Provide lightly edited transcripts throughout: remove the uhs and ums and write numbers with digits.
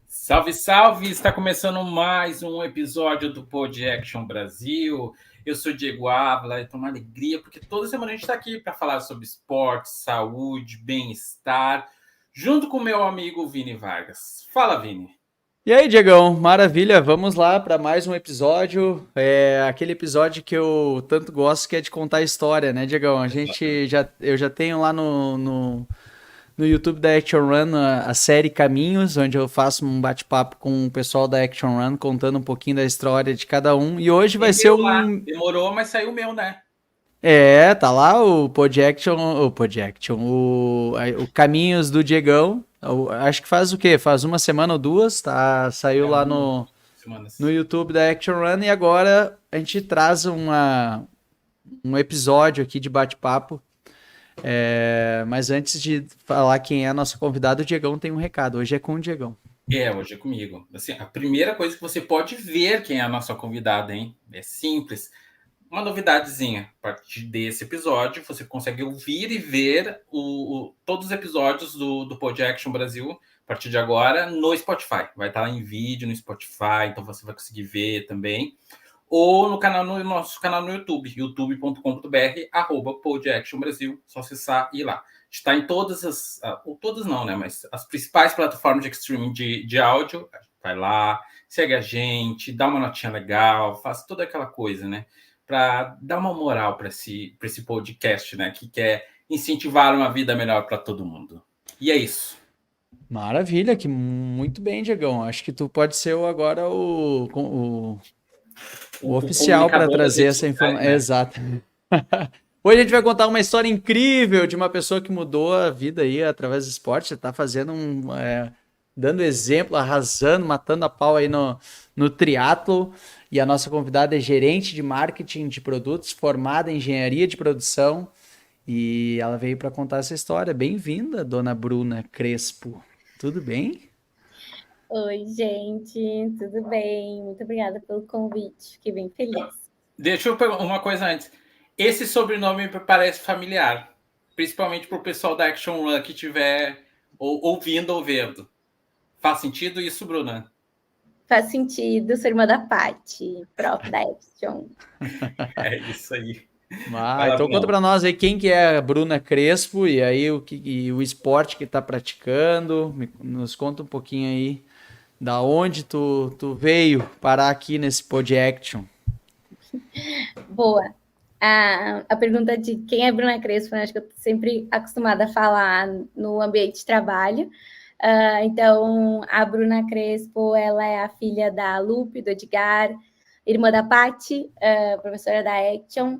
Salve, salve! Está começando mais um episódio do Pod Action Brasil. Eu sou Diego Ávila e estou uma alegria porque toda semana a gente está aqui para falar sobre esporte, saúde, bem-estar, junto com o meu amigo Vini Vargas. Fala, Vini! E aí, Diegão, maravilha, vamos lá para mais um episódio, aquele episódio que eu tanto gosto, que é de contar história, né, Diegão? Eu já tenho lá no YouTube da Action Run a série Caminhos, onde eu faço um bate-papo com o pessoal da Action Run, contando um pouquinho da história de cada um, e hoje vai ser Demorou, mas saiu o meu, né? Tá lá o o Caminhos do Diegão. Acho que faz o quê? Faz uma semana ou duas, tá? Saiu lá no YouTube da Action Run e agora a gente traz um episódio aqui de bate-papo. Mas antes de falar quem é a nossa convidada, o Diegão tem um recado. Hoje é com o Diegão. Hoje é comigo. Assim, a primeira coisa que você pode ver quem é a nossa convidada, hein? É simples. Uma novidadezinha, a partir desse episódio, você consegue ouvir e ver todos os episódios do Pod Action Brasil, a partir de agora, no Spotify. Vai estar lá em vídeo no Spotify, então você vai conseguir ver também. Ou no nosso canal no YouTube, youtube.com.br/Pod Action Brasil, só acessar e ir lá. Está em todas todas não, né? Mas as principais plataformas de streaming de áudio. Vai lá, segue a gente, dá uma notinha legal, faz toda aquela coisa, né? Para dar uma moral para esse podcast, né? Que quer incentivar uma vida melhor para todo mundo. E é isso. Maravilha, que muito bem, Diegão. Acho que tu pode ser agora o oficial para trazer essa informação. Né? Exato. Hoje a gente vai contar uma história incrível de uma pessoa que mudou a vida aí através do esporte. Você tá fazendo dando exemplo, arrasando, matando a pau aí no triatlo. E a nossa convidada é gerente de marketing de produtos, formada em engenharia de produção. E ela veio para contar essa história. Bem-vinda, dona Bruna Crespo. Tudo bem? Oi, gente, tudo bem? Muito obrigada pelo convite, fiquei bem feliz. Deixa eu perguntar uma coisa antes. Esse sobrenome me parece familiar, principalmente para o pessoal da Action Run que estiver ouvindo ou vendo. Faz sentido isso, Bruna? Faz sentido, sou irmã da Paty, prof da Action. É isso aí. Então conta para nós aí quem que é a Bruna Crespo e aí o esporte que está praticando. Nos conta um pouquinho aí da onde tu veio parar aqui nesse Pod Action. Boa. A pergunta de quem é Bruna Crespo, né? Acho que eu tô sempre acostumada a falar no ambiente de trabalho. Então, a Bruna Crespo, ela é a filha da Lupe, do Edgar, irmã da Paty, professora da Action,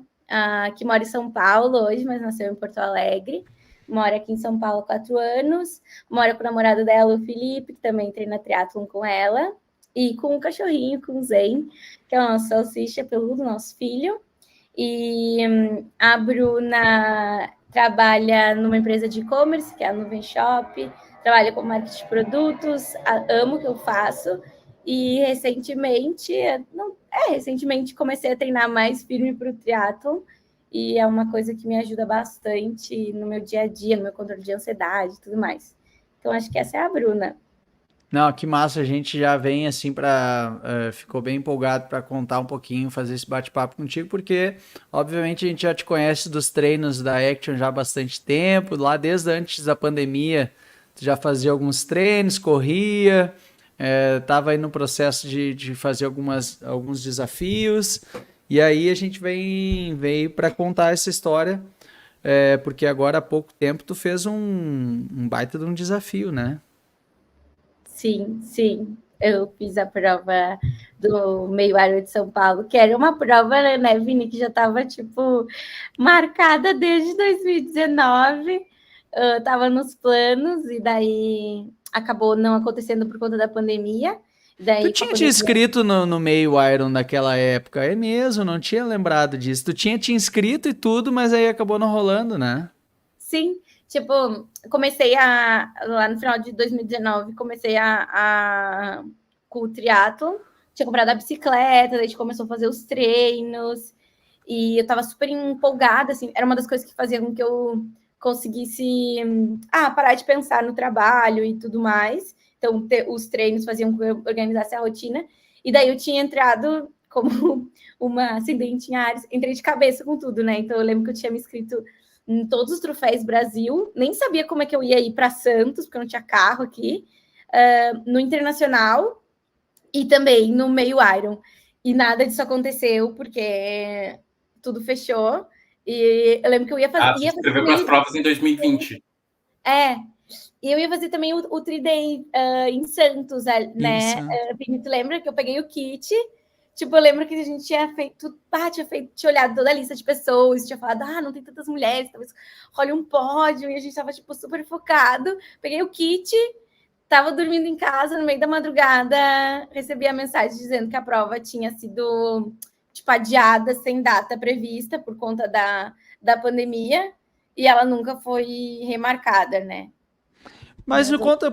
que mora em São Paulo hoje, mas nasceu em Porto Alegre. Mora aqui em São Paulo há 4 anos. Mora com o namorado dela, o Felipe, que também treina triatlon com ela. E com um cachorrinho, com o Zen, que é o nosso salsicha peludo, nosso filho. E a Bruna trabalha numa empresa de e-commerce, que é a Nuvem Shop, trabalha com marketing de produtos, amo o que eu faço. E recentemente comecei a treinar mais firme para o triatlon, e é uma coisa que me ajuda bastante no meu dia a dia, no meu controle de ansiedade e tudo mais. Então, acho que essa é a Bruna. Não, que massa, a gente já vem assim ficou bem empolgado para contar um pouquinho, fazer esse bate-papo contigo, porque obviamente a gente já te conhece dos treinos da Action já há bastante tempo, lá desde antes da pandemia, tu já fazia alguns treinos, corria, tava aí no processo de fazer alguns desafios, e aí a gente veio para contar essa história, porque agora há pouco tempo tu fez um baita de um desafio, né? Sim. Eu fiz a prova do Meio Iron de São Paulo, que era uma prova, né, Vini, que já estava, marcada desde 2019. Estava nos planos, e daí acabou não acontecendo por conta da pandemia. Tu tinha te inscrito no Meio Iron naquela época, é mesmo, não tinha lembrado disso. Tu tinha te inscrito e tudo, mas aí acabou não rolando, né? Sim, Tipo, comecei lá no final de 2019, comecei com o triatlo, tinha comprado a bicicleta, daí a gente começou a fazer os treinos, e eu tava super empolgada, assim, era uma das coisas que fazia com que eu conseguisse parar de pensar no trabalho e tudo mais. Então, os treinos faziam com que eu organizasse a rotina, e daí eu tinha entrado como uma ascendente em Áries, entrei de cabeça com tudo, né? Então, eu lembro que eu tinha me inscrito em todos os troféus Brasil, nem sabia como é que eu ia ir para Santos, porque eu não tinha carro aqui, no Internacional e também no meio Iron. E nada disso aconteceu, porque tudo fechou. E eu lembro que eu ia fazer. Você escreveu para as provas em 2020. E eu ia fazer também o Tri-Day em Santos, né? Tu lembra que eu peguei o kit? Tipo, eu lembro que a gente tinha olhado toda a lista de pessoas, tinha falado, não tem tantas mulheres, talvez role um pódio, e a gente tava, tipo, super focado. Peguei o kit, tava dormindo em casa, no meio da madrugada, recebi a mensagem dizendo que a prova tinha sido, tipo, adiada, sem data prevista, por conta da pandemia, e ela nunca foi remarcada, né? Mas me conta,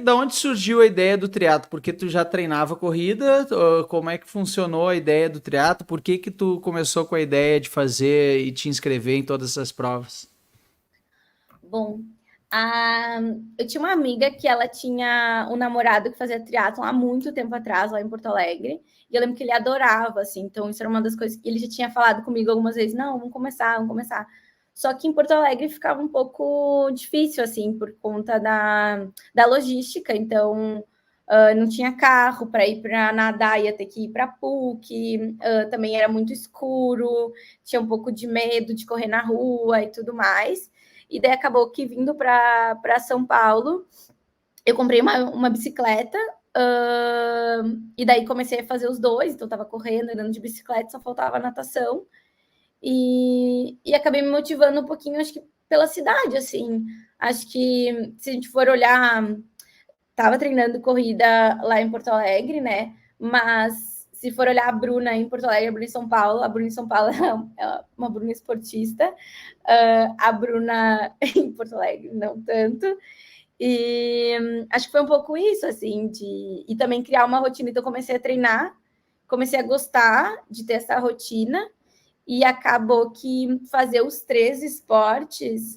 da onde surgiu a ideia do triatlo? Porque tu já treinava corrida? Como é que funcionou a ideia do triatlo? Por que tu começou com a ideia de fazer e te inscrever em todas essas provas? Bom, eu tinha uma amiga que ela tinha um namorado que fazia triatlon há muito tempo atrás, lá em Porto Alegre, e eu lembro que ele adorava, assim, então isso era uma das coisas que ele já tinha falado comigo algumas vezes, não, vamos começar. Só que em Porto Alegre ficava um pouco difícil, assim, por conta da logística. Então, não tinha carro para ir para nadar, ia ter que ir para PUC. Também era muito escuro, tinha um pouco de medo de correr na rua e tudo mais. E daí acabou que vindo para São Paulo, eu comprei uma bicicleta. E daí comecei a fazer os dois. Então, estava correndo, andando de bicicleta, só faltava natação. E acabei me motivando um pouquinho, acho que pela cidade, assim. Acho que se a gente for olhar, estava treinando corrida lá em Porto Alegre, né? Mas se for olhar a Bruna em Porto Alegre, a Bruna em São Paulo, a Bruna em São Paulo é uma Bruna esportista, a Bruna em Porto Alegre não tanto. E acho que foi um pouco isso, assim, e também criar uma rotina. Então, comecei a treinar, comecei a gostar de ter essa rotina, e acabou que fazer os 3 esportes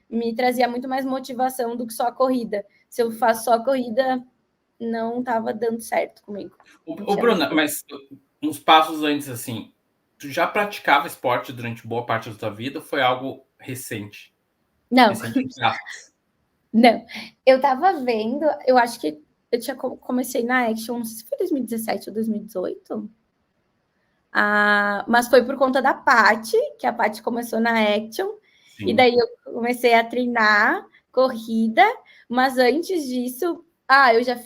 me trazia muito mais motivação do que só a corrida. Se eu faço só a corrida, não estava dando certo comigo. Bruna, mas uns passos antes, assim, tu já praticava esporte durante boa parte da tua vida ou foi algo recente? Não. Recente, não. Eu estava vendo, eu acho que eu comecei na Action, não sei se foi 2017 ou 2018. Mas foi por conta da Paty, que a Paty começou na Action. Sim. E daí eu comecei a treinar corrida, mas antes disso, eu já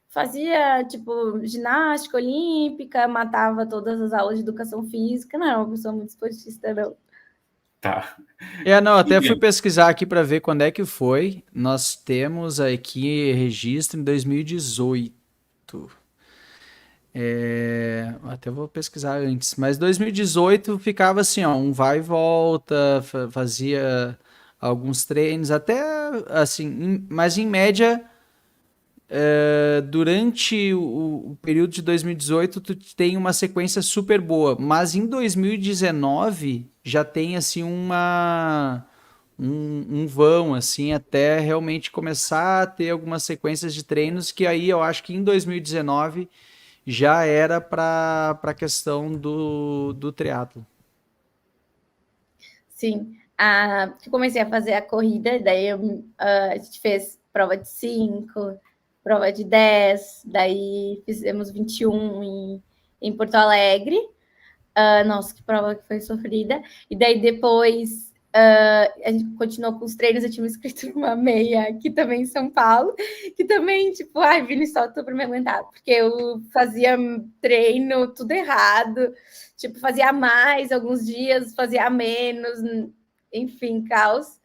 fazia, tipo, ginástica olímpica, matava todas as aulas de educação física, não era uma pessoa muito esportista, não. Tá. Não, até fui pesquisar aqui para ver quando é que foi. Nós temos aqui registro em 2018. Até vou pesquisar antes, mas 2018 ficava assim, ó, um vai e volta, fazia alguns treinos, até assim, mas em média, durante o período de 2018 tu tem uma sequência super boa, mas em 2019 já tem assim um vão, assim, até realmente começar a ter algumas sequências de treinos que aí eu acho que em 2019 já era para a questão do triatlo. Sim, eu comecei a fazer a corrida, daí a gente fez prova de 5, prova de 10, daí fizemos 21 em Porto Alegre. Nossa, que prova que foi sofrida. E daí depois a gente continuou com os treinos, eu tinha me inscrito numa meia aqui também em São Paulo, que também, tipo, Vini, só tu para me aguentar, porque eu fazia treino tudo errado, tipo, fazia mais alguns dias, fazia menos, enfim, caos.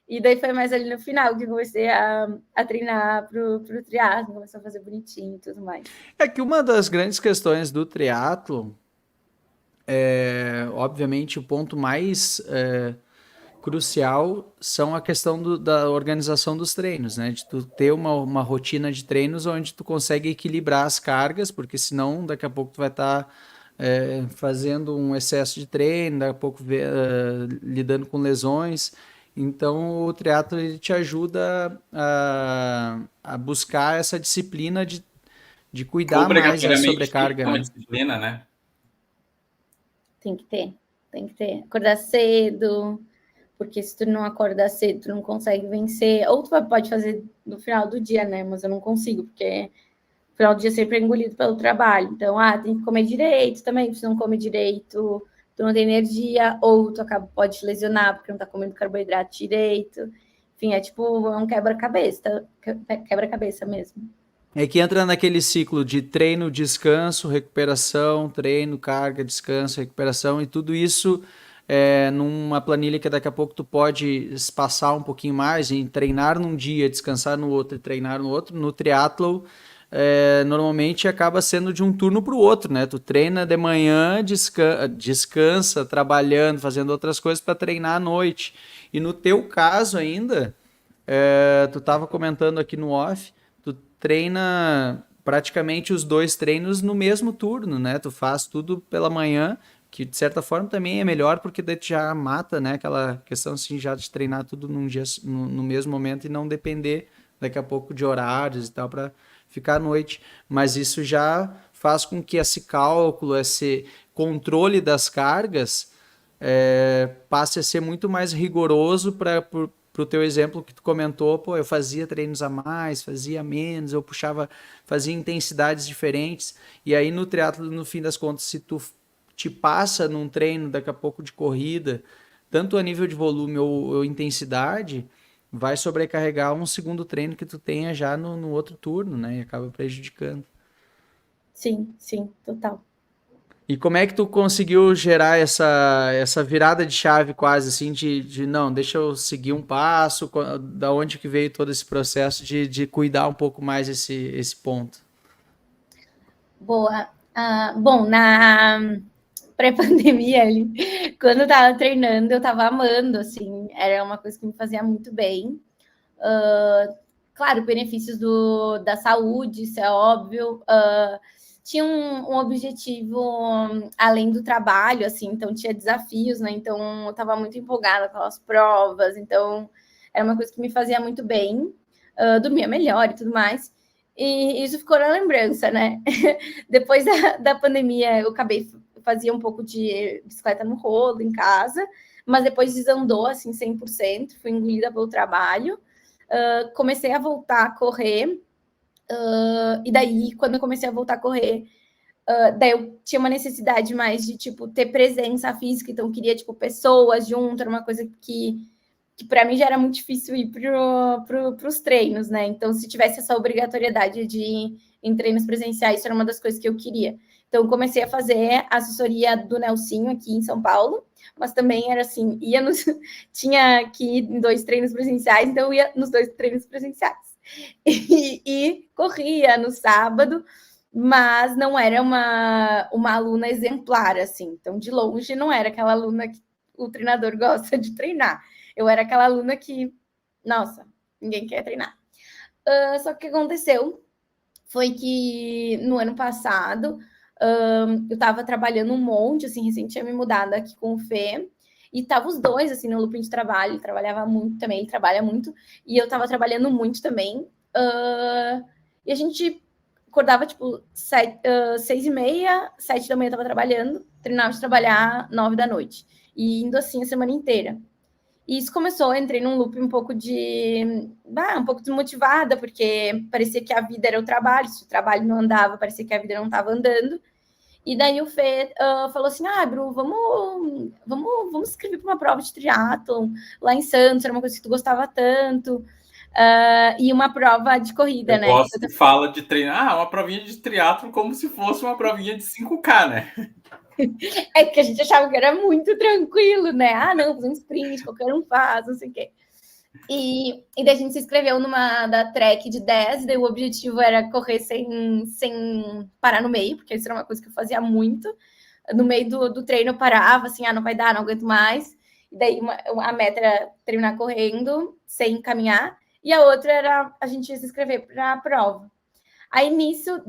E daí foi mais ali no final que eu comecei a treinar pro triatlo, comecei a fazer bonitinho e tudo mais. É que uma das grandes questões do triatlo, obviamente, o ponto mais crucial são a questão da organização dos treinos, né? De tu ter uma rotina de treinos onde tu consegue equilibrar as cargas, porque senão daqui a pouco tu vai estar fazendo um excesso de treino, daqui a pouco lidando com lesões. Então o triatlo ele te ajuda a buscar essa disciplina de cuidar mais da sobrecarga. Tem uma disciplina, né? Tem que ter. Acordar cedo, porque se tu não acordar cedo, tu não consegue vencer. Ou tu pode fazer no final do dia, né? Mas eu não consigo, porque no final do dia sempre é engolido pelo trabalho. Então, tem que comer direito também. Se não come direito, tu não tem energia, ou tu pode te lesionar porque não tá comendo carboidrato direito. Enfim, é um quebra-cabeça mesmo. É que entra naquele ciclo de treino, descanso, recuperação, treino, carga, descanso, recuperação, e tudo isso numa planilha que daqui a pouco tu pode espaçar um pouquinho mais, em treinar num dia, descansar no outro e treinar no outro. No triatlo, normalmente acaba sendo de um turno para o outro, né? Tu treina de manhã, descansa, trabalhando, fazendo outras coisas para treinar à noite. E no teu caso ainda, tu estava comentando aqui no off, tu treina praticamente os 2 treinos no mesmo turno, né? Tu faz tudo pela manhã, que de certa forma também é melhor, porque daí tu já mata, né? Aquela questão assim, já de treinar tudo num dia, no mesmo momento e não depender daqui a pouco de horários e tal para ficar à noite. Mas isso já faz com que esse cálculo, esse controle das cargas passe a ser muito mais rigoroso para o teu exemplo que tu comentou. Pô, eu fazia treinos a mais, fazia menos, eu fazia intensidades diferentes, e aí no triatlo, no fim das contas, se tu te passa num treino daqui a pouco de corrida, tanto a nível de volume ou intensidade, vai sobrecarregar um segundo treino que tu tenha já no outro turno, né, e acaba prejudicando. Sim, total. E como é que tu conseguiu gerar essa virada de chave quase assim de não, deixa eu seguir um passo, da onde que veio todo esse processo de cuidar um pouco mais esse ponto? Boa. Bom, na pré-pandemia ali, quando eu tava treinando, eu tava amando, assim, era uma coisa que me fazia muito bem. Claro, benefícios da saúde, isso é óbvio. Tinha um objetivo além do trabalho, assim, então tinha desafios, né? Então eu estava muito empolgada com as provas, então era uma coisa que me fazia muito bem, dormia melhor e tudo mais. E isso ficou na lembrança, né? Depois da pandemia, eu fazia um pouco de bicicleta no rolo em casa, mas depois desandou, assim, 100%, fui engolida pelo trabalho. Comecei a voltar a correr, e daí, quando eu comecei a voltar a correr, daí eu tinha uma necessidade mais de, ter presença física, então eu queria, pessoas junto, era uma coisa que para mim já era muito difícil ir para os treinos, né? Então, se tivesse essa obrigatoriedade de ir em treinos presenciais, isso era uma das coisas que eu queria. Então, comecei a fazer assessoria do Nelsinho aqui em São Paulo, mas também era assim, tinha que ir em 2 treinos presenciais, então eu ia nos 2 treinos presenciais. E corria no sábado, mas não era uma aluna exemplar, assim. Então, de longe, não era aquela aluna que o treinador gosta de treinar. Eu era aquela aluna que, nossa, ninguém quer treinar. Só que o que aconteceu foi que no ano passado eu estava trabalhando um monte, assim, recente tinha me mudado aqui com o Fê, e tava os 2, assim, no looping de trabalho, ele trabalhava muito também, ele trabalha muito, e eu tava trabalhando muito também, e a gente acordava, 6h30, 7 da manhã eu tava trabalhando, terminava de trabalhar 9 da noite, e indo assim a semana inteira. E isso começou, eu entrei num loop um pouco desmotivada, porque parecia que a vida era o trabalho, se o trabalho não andava, parecia que a vida não estava andando. E daí o Fê falou assim, Bru, vamos escrever para uma prova de triatlon lá em Santos, era uma coisa que tu gostava tanto, e uma prova de corrida, né? Gosto de fala de treinar, uma provinha de triatlon como se fosse uma provinha de 5K, né? É que a gente achava que era muito tranquilo, né? Não, fazer um sprint, qualquer um faz, não sei o quê. E daí a gente se inscreveu da track de 10, daí o objetivo era correr sem parar no meio, porque isso era uma coisa que eu fazia muito. No meio do treino eu parava, assim, não vai dar, não aguento mais. E daí a meta era terminar correndo, sem caminhar, e a outra era a gente ia se inscrever para a prova. Aí nisso,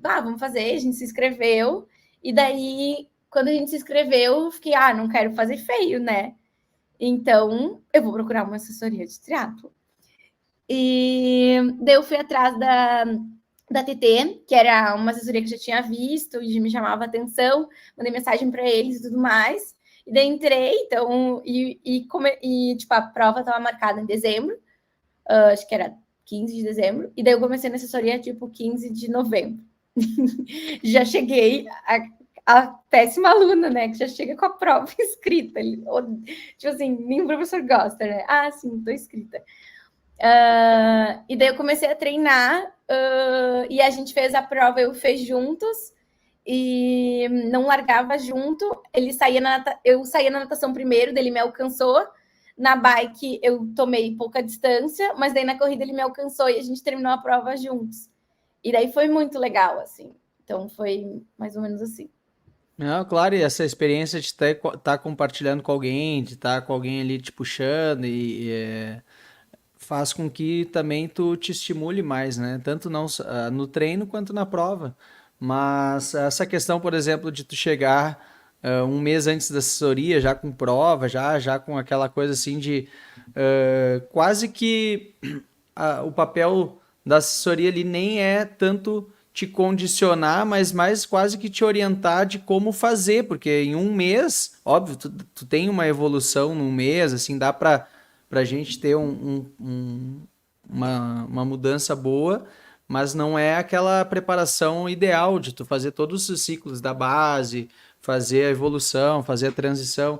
vamos fazer, a gente se inscreveu, e daí, quando a gente se inscreveu, eu fiquei, não quero fazer feio, né? Então, eu vou procurar uma assessoria de triatlo. E daí eu fui atrás da TT, que era uma assessoria que eu já tinha visto e me chamava a atenção, mandei mensagem para eles e tudo mais. E daí entrei, então, tipo, a prova estava marcada em dezembro, acho que era 15 de dezembro, e daí eu comecei na assessoria, tipo, 15 de novembro. Já cheguei a péssima aluna, né, que já chega com a prova escrita. Tipo assim, nenhum professor gosta, né? Sim, tô escrita. E daí eu comecei a treinar e a gente fez a prova, eu fiz juntos e não largava junto. Eu saía na natação primeiro, dele me alcançou. Na bike eu tomei pouca distância, mas daí na corrida ele me alcançou e a gente terminou a prova juntos. E daí foi muito legal, assim. Então foi mais ou menos assim. Não, claro, e essa experiência de estar compartilhando com alguém, de estar com alguém ali te puxando faz com que também tu te estimule mais, né? Tanto não no treino quanto na prova. Mas essa questão, por exemplo, de tu chegar um mês antes da assessoria, já com prova, já com aquela coisa assim de quase que o papel da assessoria ali nem é tanto te condicionar, mas mais quase que te orientar de como fazer, porque em um mês, óbvio, tu tem uma evolução num mês, assim, dá para a gente ter uma mudança boa, mas não é aquela preparação ideal de tu fazer todos os ciclos da base, fazer a evolução, fazer a transição.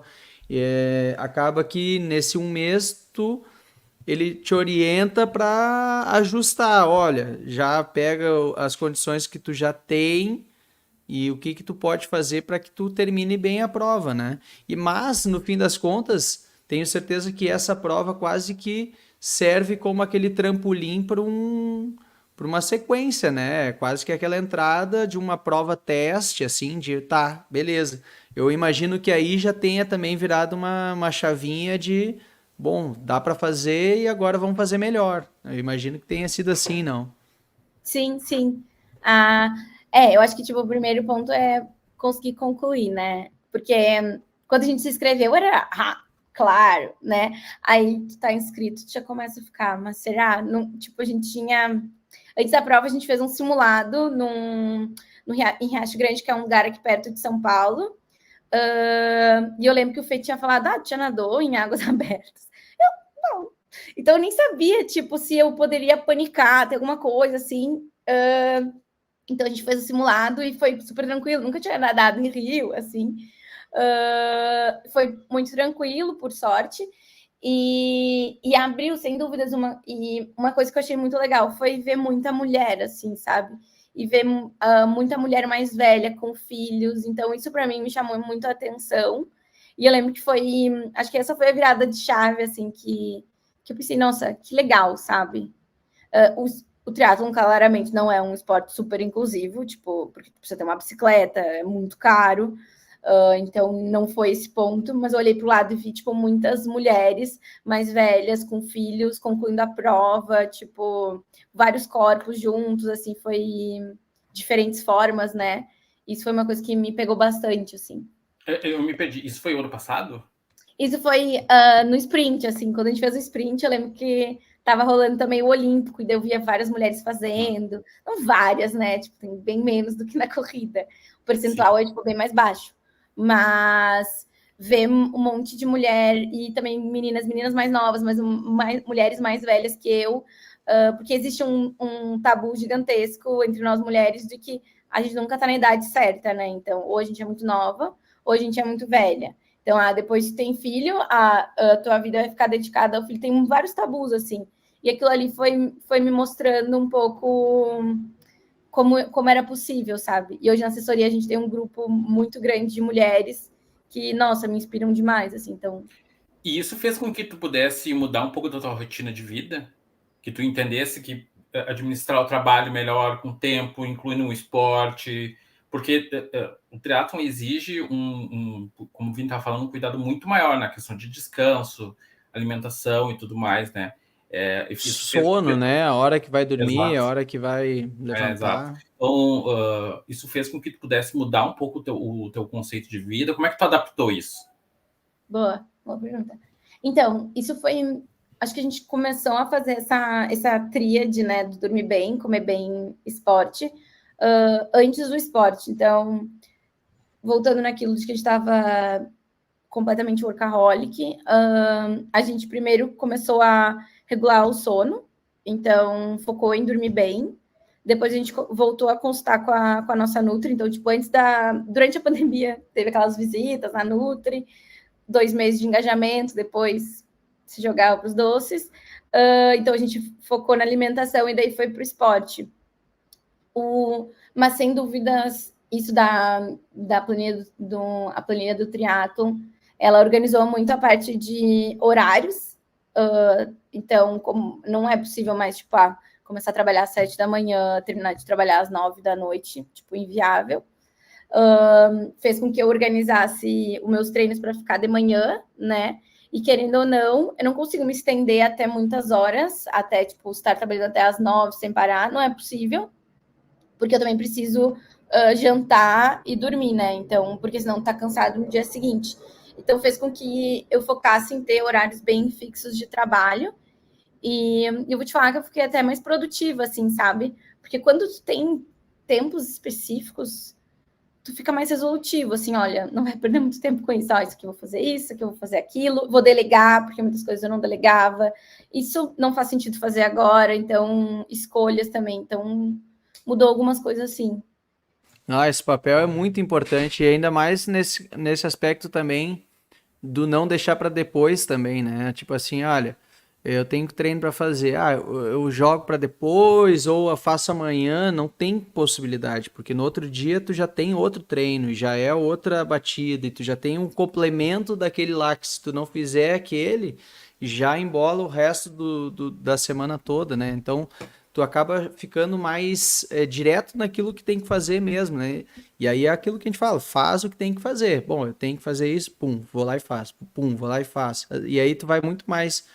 Acaba que nesse um mês ele te orienta para ajustar. Olha, já pega as condições que tu já tem e o que tu pode fazer para que tu termine bem a prova, né? Mas, no fim das contas, tenho certeza que essa prova quase que serve como aquele trampolim para uma sequência, né? Quase que aquela entrada de uma prova teste, assim, de tá, beleza. Eu imagino que aí já tenha também virado uma chavinha de bom, dá para fazer e agora vamos fazer melhor. Eu imagino que tenha sido assim, não? Sim, sim. Eu acho que tipo, o primeiro ponto é conseguir concluir, né? Porque quando a gente se inscreveu era claro, né? Aí tu tá inscrito, tu já começa a ficar, mas será? Não, tipo, a gente tinha. Antes da prova, a gente fez um simulado em Riacho Grande, que é um lugar aqui perto de São Paulo. E eu lembro que o Fê tinha falado, tu já nadou em águas abertas. Eu, não. Então, eu nem sabia, tipo, se eu poderia panicar, ter alguma coisa assim. Então, a gente fez o simulado e foi super tranquilo. Nunca tinha nadado em rio, assim. Foi muito tranquilo, por sorte. E abriu, sem dúvidas, uma coisa que eu achei muito legal foi ver muita mulher, assim, sabe? E ver muita mulher mais velha com filhos. Então, isso para mim me chamou muito a atenção. E eu lembro que acho que essa foi a virada de chave, assim, que eu pensei, nossa, que legal, sabe? O triatlon claramente não é um esporte super inclusivo, tipo, porque precisa ter uma bicicleta, é muito caro. Então não foi esse ponto, mas eu olhei para o lado e vi tipo muitas mulheres mais velhas com filhos concluindo a prova, tipo vários corpos juntos, assim, foi diferentes formas, né? Isso foi uma coisa que me pegou bastante, assim. Eu me perdi. Isso foi o ano passado? Isso foi no sprint, assim, quando a gente fez o sprint, eu lembro que tava rolando também o Olímpico, e eu via várias mulheres fazendo, não várias, né? Tipo, tem bem menos do que na corrida. O percentual é tipo, bem mais baixo. Mas ver um monte de mulher e também meninas mais novas, mas mulheres mais velhas que eu, porque existe um tabu gigantesco entre nós mulheres de que a gente nunca tá na idade certa, né? Então, ou a gente é muito nova, ou a gente é muito velha. Então, depois que tem filho, a tua vida vai ficar dedicada ao filho. Tem vários tabus, assim. E aquilo ali foi me mostrando um pouco como era possível, sabe? E hoje na assessoria a gente tem um grupo muito grande de mulheres que, nossa, me inspiram demais, assim, então... E isso fez com que tu pudesse mudar um pouco da tua rotina de vida? Que tu entendesse que administrar o trabalho melhor com tempo, incluindo o esporte... Porque o triatlon exige como o Vini estava falando, um cuidado muito maior na questão de descanso, alimentação e tudo mais, né? Sono, né? A hora que vai dormir, Exato. a hora que vai levantar. Exato. Então, isso fez com que tu pudesse mudar um pouco o teu conceito de vida. Como é que tu adaptou isso? Boa pergunta. Então, isso foi... Acho que a gente começou a fazer essa tríade, né? Do dormir bem, comer bem, esporte, antes do esporte. Então, voltando naquilo de que a gente estava completamente workaholic, a gente primeiro começou a regular o sono, então focou em dormir bem. Depois a gente voltou a consultar com a nossa Nutri. Então, tipo, durante a pandemia, teve aquelas visitas na Nutri, 2 meses de engajamento, depois se jogava para os doces. Então, a gente focou na alimentação e daí foi para o esporte. Mas, sem dúvidas, isso da planilha a planilha do triatlon, ela organizou muito a parte de horários. Então, como não é possível mais, tipo, começar a trabalhar às 7 da manhã, terminar de trabalhar às 9 da noite, tipo, inviável. Fez com que eu organizasse os meus treinos para ficar de manhã, né? E querendo ou não, eu não consigo me estender até muitas horas, até, tipo, estar trabalhando até às 9 sem parar, não é possível, porque eu também preciso jantar e dormir, né? Então, porque senão tá cansado no dia seguinte. Então, fez com que eu focasse em ter horários bem fixos de trabalho. E eu vou te falar que eu fiquei até mais produtiva, assim, sabe? Porque quando tu tem tempos específicos, tu fica mais resolutivo, assim, olha, não vai perder muito tempo com isso, isso aqui eu vou fazer isso, aqui eu vou fazer aquilo, vou delegar, porque muitas coisas eu não delegava, isso não faz sentido fazer agora, então, escolhas também, então, mudou algumas coisas assim. Esse papel é muito importante, e ainda mais nesse aspecto também do não deixar para depois também, né? Tipo assim, olha, eu tenho treino para fazer, eu jogo para depois ou eu faço amanhã, não tem possibilidade, porque no outro dia tu já tem outro treino, já é outra batida, e tu já tem um complemento daquele lá, que se tu não fizer aquele, já embola o resto da semana toda, né? Então, tu acaba ficando mais direto naquilo que tem que fazer mesmo, né? E aí é aquilo que a gente fala, faz o que tem que fazer. Bom, eu tenho que fazer isso, pum, vou lá e faço. Pum, vou lá e faço. E aí tu vai muito mais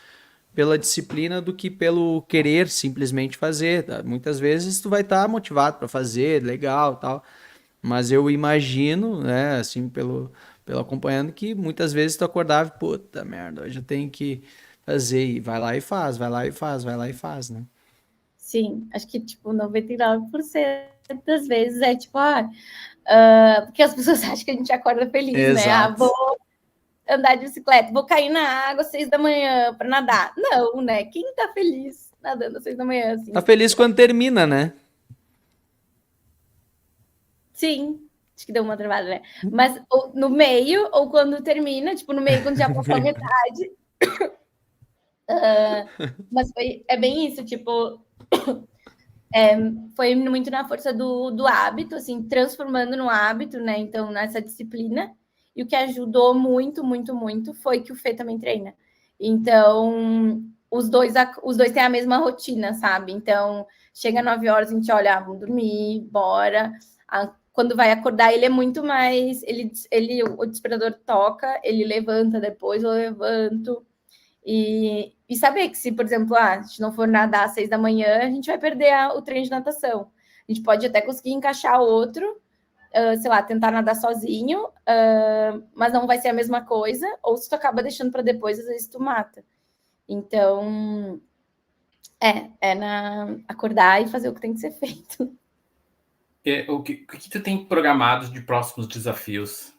pela disciplina do que pelo querer simplesmente fazer. Tá? Muitas vezes tu vai estar motivado para fazer, legal, tal. Mas eu imagino, né, assim, pelo acompanhando, que muitas vezes tu acordava e, puta merda, hoje eu tenho que fazer. E vai lá e faz, vai lá e faz, vai lá e faz, né? Sim, acho que, tipo, 99% das vezes é, tipo, porque as pessoas acham que a gente acorda feliz, Exato. né? Vou andar de bicicleta, vou cair na água às 6 da manhã para nadar. Não, né? Quem tá feliz nadando às 6 da manhã? Assim, Tá feliz quando termina, né? sim, acho que deu uma travada, né? Mas no meio, ou quando termina, tipo, no meio, quando já passou a metade. Mas é bem isso, tipo, foi muito na força do hábito, assim, transformando no hábito, né? Então, nessa disciplina. E o que ajudou muito, muito, muito foi que o Fê também treina. Então, os dois têm a mesma rotina, sabe? Então, chega 9 horas, a gente olha, vamos dormir, bora. Quando vai acordar, ele é muito mais... o despertador toca, ele levanta depois, eu levanto. E saber que se, por exemplo, a gente não for nadar às 6 da manhã, a gente vai perder o treino de natação. A gente pode até conseguir encaixar outro, sei lá, tentar nadar sozinho, mas não vai ser a mesma coisa, ou se tu acaba deixando para depois, às vezes tu mata. Então, acordar e fazer o que tem que ser feito. O que tu tem programado de próximos desafios?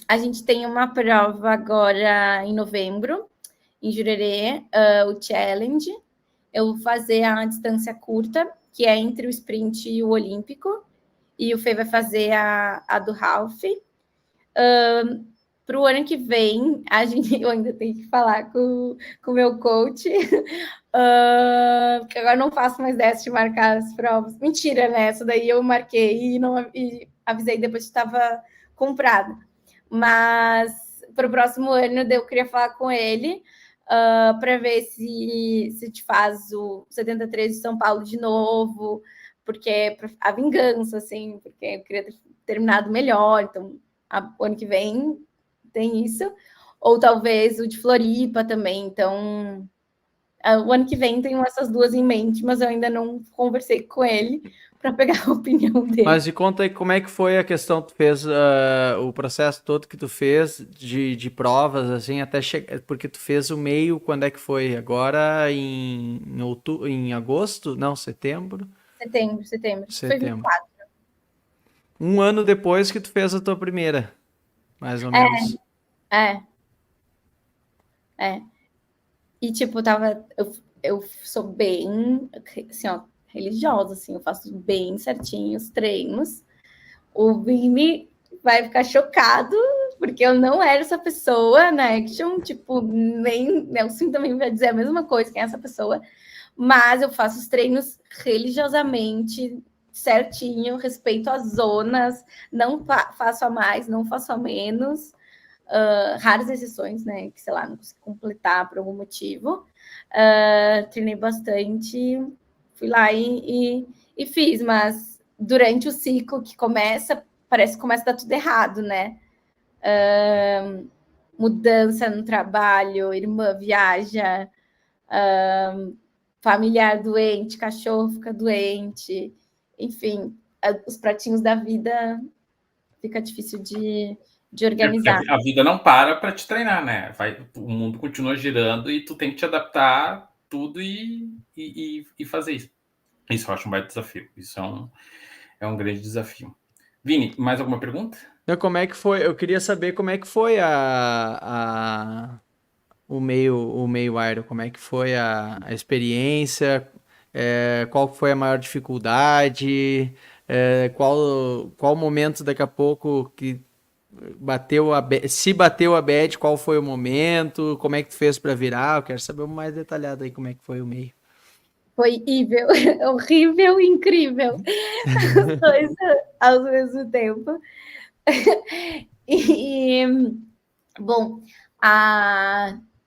A gente tem uma prova agora em novembro, em Jurerê, o Challenge. Eu vou fazer a distância curta, que é entre o sprint e o olímpico, e o Fê vai fazer a do half. Para o ano que vem, eu ainda tenho que falar com o meu coach, porque agora não faço mais dessa de marcar as provas. Mentira, né? Essa daí eu marquei e avisei depois que estava comprado. Mas para o próximo ano eu queria falar com ele para ver se te faz o 73 de São Paulo de novo, porque a vingança, assim, porque eu queria ter terminado melhor, então o ano que vem tem isso, ou talvez o de Floripa também, então o ano que vem tenho essas duas em mente, mas eu ainda não conversei com ele para pegar a opinião dele. Mas me conta aí como é que foi a questão, tu fez o processo todo que tu fez de provas, assim, até chegar, porque tu fez o meio, quando é que foi? Agora em agosto? Não, setembro? Setembro. Foi Setembro. 24. Um ano depois que tu fez a tua primeira, mais ou menos. É. E, tipo, eu sou bem, assim, ó, religiosa, assim, eu faço bem certinho os treinos. O Vini vai ficar chocado, porque eu não era essa pessoa na Action, tipo, nem Nelson também vai dizer a mesma coisa, quem é essa pessoa, mas eu faço os treinos religiosamente, certinho, respeito as zonas, não faço a mais, não faço a menos, raras exceções, né, que, sei lá, não consigo completar por algum motivo. Treinei bastante, fui lá e fiz, mas durante o ciclo que começa, parece que começa a dar tudo errado, né? Mudança no trabalho, irmã viaja, familiar doente, cachorro fica doente, enfim, os pratinhos da vida fica difícil de organizar. A vida não para te treinar, né? O mundo continua girando e tu tem que te adaptar a tudo e fazer isso. Isso eu acho um baita desafio. Isso é um grande desafio. Vini, mais alguma pergunta? Então, como é que foi? Eu queria saber como é que foi o meio Iron, como é que foi a experiência, qual foi a maior dificuldade, qual momento daqui a pouco que se bateu a bad, qual foi o momento, como é que tu fez para virar? Eu quero saber mais detalhado aí como é que foi o meio. Foi horrível, incrível. Os dois ao mesmo tempo. E, bom,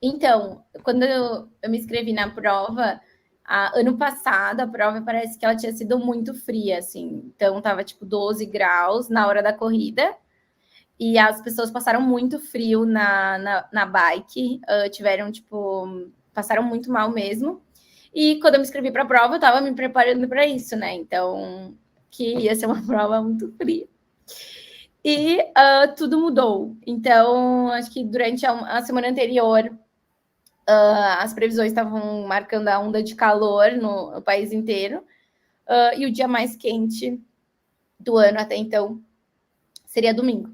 então, quando eu me inscrevi na prova, ano passado, a prova parece que ela tinha sido muito fria, assim. Então, tava tipo 12 graus na hora da corrida. E as pessoas passaram muito frio na bike, tiveram, tipo, passaram muito mal mesmo. E quando eu me inscrevi para a prova, eu estava me preparando para isso, né? Então, que ia ser uma prova muito fria. E tudo mudou. Então, acho que durante a semana anterior, as previsões estavam marcando a onda de calor no país inteiro. E o dia mais quente do ano até então seria domingo.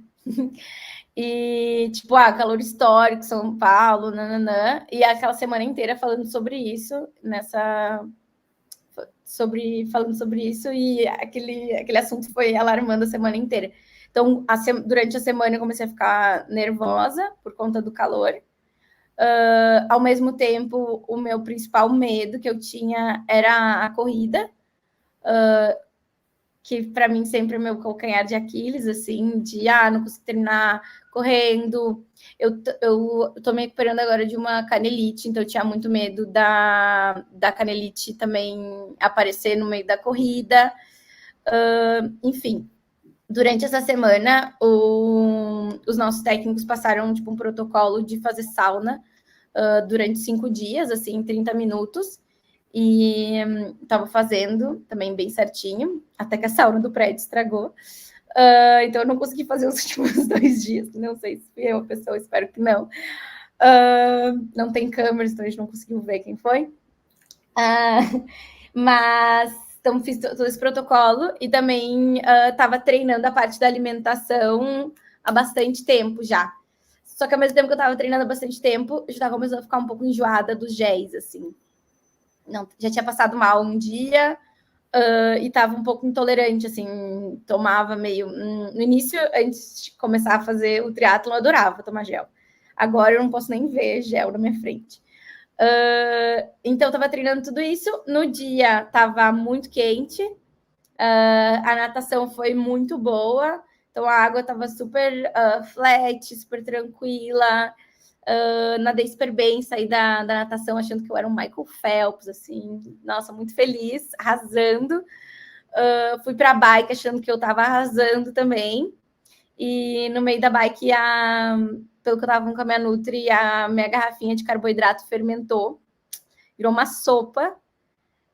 E, tipo, calor histórico, São Paulo, nananã. E aquela semana inteira falando sobre isso, falando sobre isso, e aquele assunto foi alarmando a semana inteira. Então, durante a semana eu comecei a ficar nervosa por conta do calor. Ao mesmo tempo, o meu principal medo que eu tinha era a corrida, que para mim sempre é meu calcanhar de Aquiles, assim, de não consigo terminar correndo. Eu tô me recuperando agora de uma canelite, então eu tinha muito medo da canelite também aparecer no meio da corrida. Enfim, durante essa semana, os nossos técnicos passaram tipo, um protocolo de fazer sauna durante 5 dias, assim, 30 minutos. E estava fazendo também bem certinho, até que a sauna do prédio estragou. Então eu não consegui fazer os últimos 2 dias. Não sei se fui eu a pessoa, espero que não. Não tem câmeras, então a gente não conseguiu ver quem foi. Mas então fiz todo esse protocolo e também estava treinando a parte da alimentação há bastante tempo já. Só que ao mesmo tempo que eu estava treinando há bastante tempo, eu já estava começando a ficar um pouco enjoada dos géis, assim. Não, já tinha passado mal um dia e estava um pouco intolerante, assim, tomava meio... No início, antes de começar a fazer o triatlon, eu adorava tomar gel. Agora eu não posso nem ver gel na minha frente. Então, eu estava treinando tudo isso. No dia, estava muito quente. A natação foi muito boa. Então, a água estava super flat, super tranquila. Nadei super bem, saí da natação achando que eu era um Michael Phelps, assim, nossa, muito feliz, arrasando. Fui para a bike achando que eu estava arrasando também. E no meio da bike, pelo que eu estava com a minha Nutri, a minha garrafinha de carboidrato fermentou. Virou uma sopa.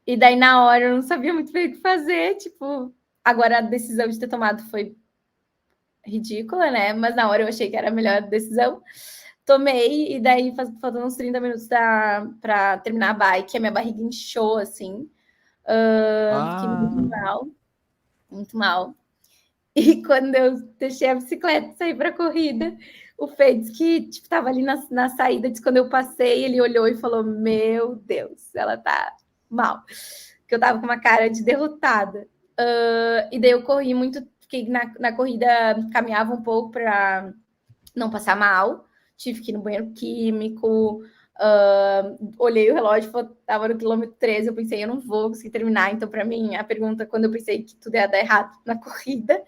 E daí, na hora, eu não sabia muito bem o que fazer. Tipo, agora a decisão de ter tomado foi ridícula, né? Mas na hora eu achei que era a melhor decisão. Tomei, e daí, faltando uns 30 minutos para terminar a bike, a minha barriga inchou, assim. Fiquei muito mal. Muito mal. E quando eu deixei a bicicleta e saí para a corrida, o Fê disse que tipo, tava ali na saída, disse quando eu passei, ele olhou e falou: Meu Deus, ela tá mal. Que eu tava com uma cara de derrotada. E daí eu corri muito, fiquei na corrida, caminhava um pouco para não passar mal. Tive que ir no banheiro químico. Olhei o relógio, estava no quilômetro 13. Eu pensei, eu não vou conseguir terminar. Então, para mim, a pergunta, quando eu pensei que tudo ia dar errado na corrida,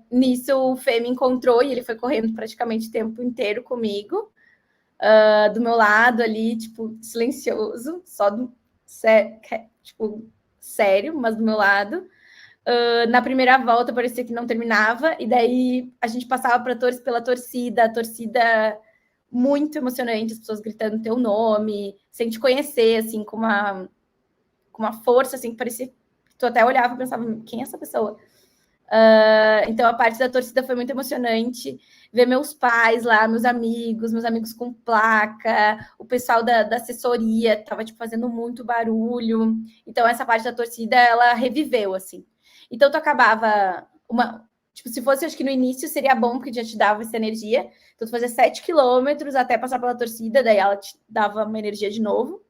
nisso o Fê me encontrou e ele foi correndo praticamente o tempo inteiro comigo, do meu lado ali, tipo, silencioso, só tipo, sério, mas do meu lado. Na primeira volta parecia que não terminava, e daí a gente passava pela torcida, a torcida muito emocionante, as pessoas gritando teu nome, sem te conhecer, assim, com uma força, assim, que parecia que tu até olhava e pensava, quem é essa pessoa? Então a parte da torcida foi muito emocionante, ver meus pais lá, meus amigos com placa, o pessoal da assessoria estava tipo, fazendo muito barulho. Então essa parte da torcida, ela reviveu, assim. Então tu acabava tipo, se fosse, acho que no início seria bom, porque já te dava essa energia. Então tu fazia 7 quilômetros até passar pela torcida, daí ela te dava uma energia de novo.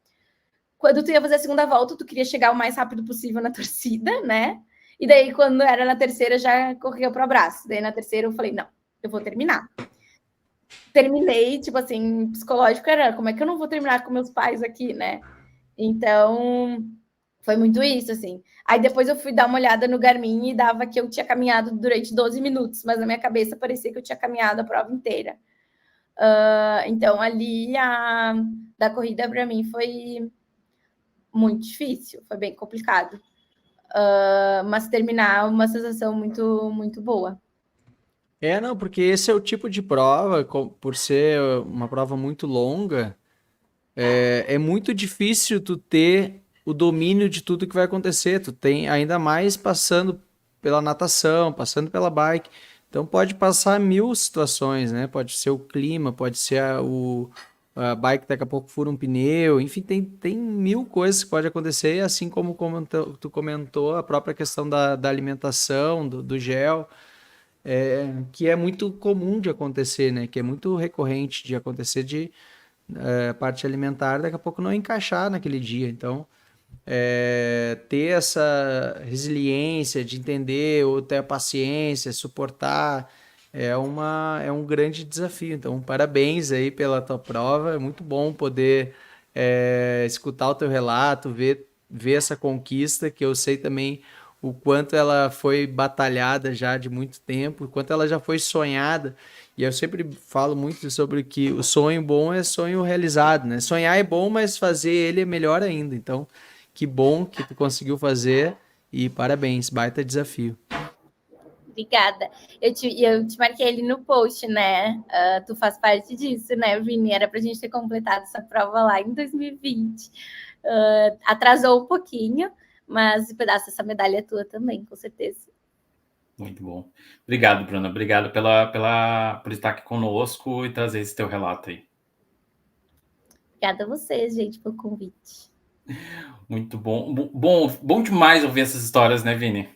Quando tu ia fazer a segunda volta, tu queria chegar o mais rápido possível na torcida, né? E daí, quando era na terceira, já corria pro abraço. Daí, na terceira, eu falei, não, eu vou terminar. Terminei, tipo assim, psicológico era, como é que eu não vou terminar com meus pais aqui, né? Então, foi muito isso, assim. Aí, depois eu fui dar uma olhada no Garmin e dava que eu tinha caminhado durante 12 minutos, mas na minha cabeça parecia que eu tinha caminhado a prova inteira. Então, ali, da corrida, para mim, foi muito difícil, foi bem complicado. Mas terminar uma sensação muito, muito boa. Não, porque esse é o tipo de prova, por ser uma prova muito longa, é muito difícil tu ter o domínio de tudo que vai acontecer. Tu tem ainda mais passando pela natação, passando pela bike. Então pode passar 1000 situações, né? Pode ser o clima, pode ser a bike daqui a pouco fura um pneu, enfim, tem 1000 coisas que pode acontecer, assim como tu comentou, a própria questão da alimentação, do gel. Que é muito comum de acontecer, né? Que é muito recorrente de acontecer a parte alimentar daqui a pouco não encaixar naquele dia. Então, ter essa resiliência de entender ou ter a paciência, suportar, é um grande desafio. Então, parabéns aí pela tua prova. É muito bom poder escutar o teu relato, ver essa conquista, que eu sei também o quanto ela foi batalhada já de muito tempo, o quanto ela já foi sonhada. E eu sempre falo muito sobre que o sonho bom é sonho realizado, né? Sonhar é bom, mas fazer ele é melhor ainda. Então, que bom que tu conseguiu fazer e parabéns, baita desafio. Obrigada. Eu te marquei ali no post, né? Tu faz parte disso, né, Vini? Era pra gente ter completado essa prova lá em 2020. Atrasou um pouquinho, mas o pedaço dessa medalha é tua também, com certeza. Muito bom. Obrigado, Bruna. Obrigado por estar aqui conosco e trazer esse teu relato aí. Obrigada a vocês, gente, pelo convite. Muito bom. Bom demais ouvir essas histórias, né, Vini?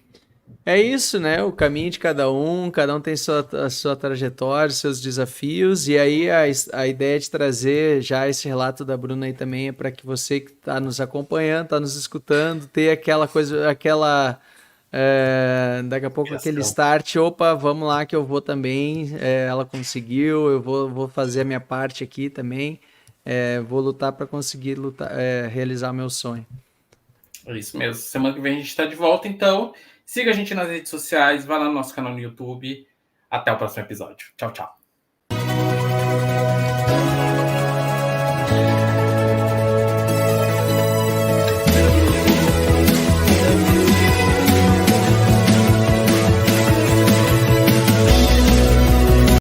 É isso, né? O caminho de cada um tem a sua trajetória, seus desafios, e aí a ideia de trazer já esse relato da Bruna aí também é para que você que está nos acompanhando, está nos escutando, ter aquela coisa, daqui a pouco aquele start, opa, vamos lá que eu vou também, ela conseguiu, eu vou fazer a minha parte aqui também, vou lutar para conseguir realizar o meu sonho. É isso mesmo. Semana que vem a gente está de volta, então siga a gente nas redes sociais, vá lá no nosso canal no YouTube. Até o próximo episódio. Tchau, tchau.